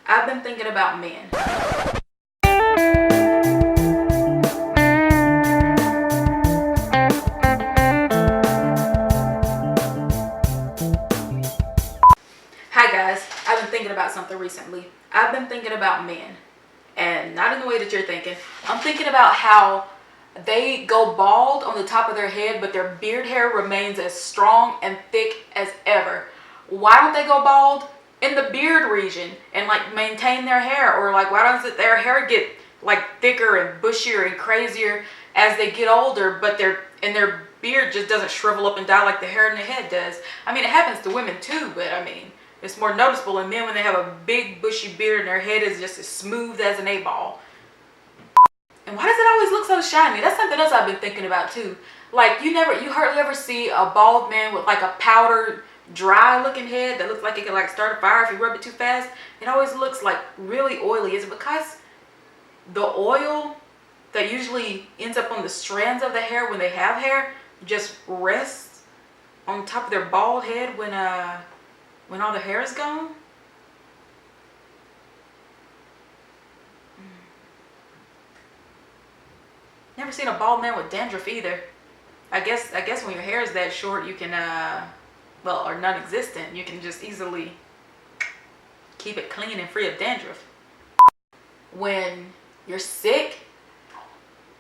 I've been thinking about men. Hi guys, I've been thinking about something recently. I've been thinking about men, and not in the way that you're thinking. I'm thinking about how they go bald on the top of their head, but their beard hair remains as strong and thick as ever. Why don't they go bald in the beard region and like maintain their hair? Or like, why doesn't their hair get like thicker and bushier and crazier as they get older, but their beard just doesn't shrivel up and die like the hair in the head does? I mean, it happens to women too, but I mean, it's more noticeable in men when they have a big bushy beard and their head is just as smooth as an A-ball. And why does it always look so shiny? That's something else I've been thinking about too. Like you hardly ever see a bald man with like a powdered, dry looking head that looks like it could like start a fire if you rub it too fast. It always looks like really oily. Is it because the oil that usually ends up on the strands of the hair when they have hair just rests on top of their bald head when all the hair is gone? Never seen a bald man with dandruff either. I guess when your hair is that short, you can or non-existent, you can just easily keep it clean and free of dandruff. When you're sick,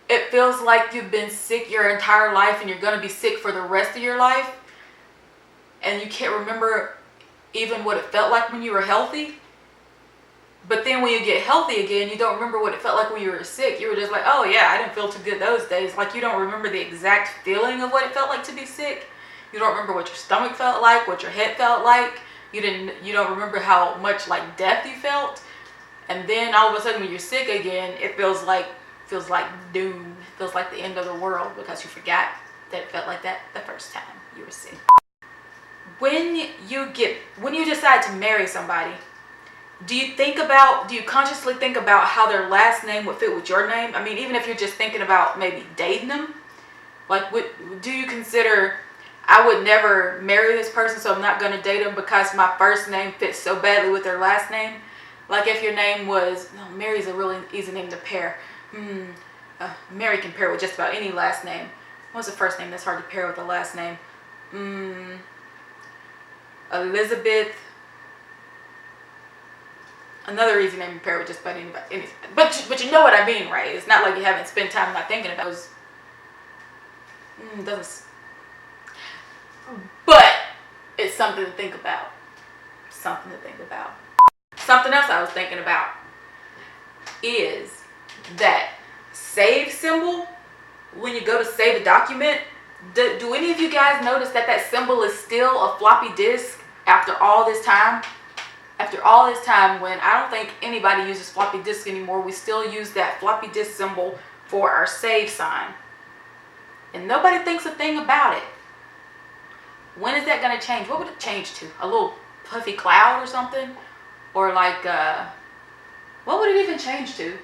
it feels like you've been sick your entire life and you're going to be sick for the rest of your life, and you can't remember even what it felt like when you were healthy. But then when you get healthy again, you don't remember what it felt like when you were sick. You were just like, oh yeah, I didn't feel too good those days. Like you don't remember the exact feeling of what it felt like to be sick. You don't remember what your stomach felt like, what your head felt like. You don't remember how much like death you felt. And then all of a sudden when you're sick again, it feels like doom. It feels like the end of the world because you forgot that it felt like that the first time you were sick. When you decide to marry somebody, do you consciously think about how their last name would fit with your name? I mean, even if you're just thinking about maybe dating them, like do you consider, I would never marry this person, so I'm not going to date them because my first name fits so badly with their last name? Like if your name was, no, Mary's a really easy name to pair. Mary can pair with just about any last name. What's the first name that's hard to pair with the last name? Elizabeth. Another easy name to pair with just about anybody. But you know what I mean, right? It's not like you haven't spent time not thinking about those. But it's something to think about. Something to think about. Something else I was thinking about is that save symbol. When you go to save a document, do any of you guys notice that symbol is still a floppy disk after all this time? After all this time, when I don't think anybody uses floppy disk anymore, we still use that floppy disk symbol for our save sign. And nobody thinks a thing about it. When is that going to change? What would it change to? A little puffy cloud or something? Or like, what would it even change to?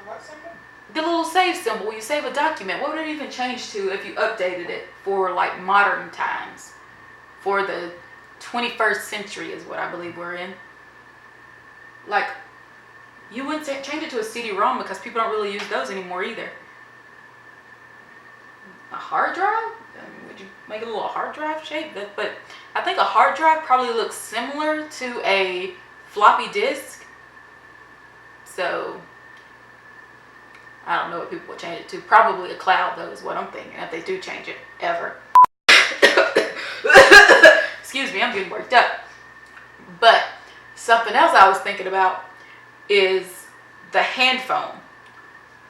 What symbol? The little save symbol when you save a document. What would it even change to if you updated it for like modern times? For the 21st century is what I believe we're in. Like, you wouldn't change it to a CD-ROM because people don't really use those anymore either. A hard drive? Would you make it a little hard drive shape? But I think a hard drive probably looks similar to a floppy disk. So I don't know what people would change it to. Probably a cloud though is what I'm thinking, if they do change it ever. Excuse me, I'm getting worked up. But something else I was thinking about is the handphone.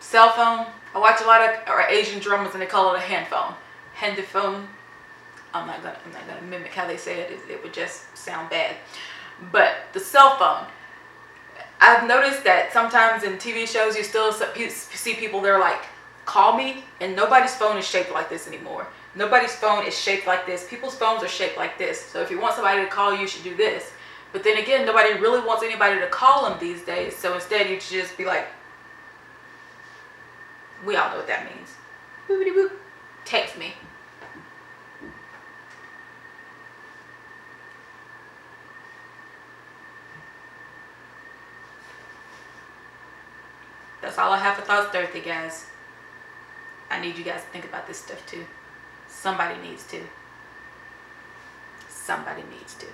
Cell phone. I watch a lot of Asian dramas and they call it a handphone. Handphone. I'm not gonna mimic how they say it. It would just sound bad. But the cell phone. I've noticed that sometimes in TV shows you still see people, they're like, call me, and nobody's phone is shaped like this anymore. Nobody's phone is shaped like this. People's phones are shaped like this. So if you want somebody to call you, you should do this. But then again, nobody really wants anybody to call them these days. So instead, you should just be like, we all know what that means. Boopity boop. Text me. That's all I have for Thoughts Thursday, guys. I need you guys to think about this stuff too. Somebody needs to. Somebody needs to.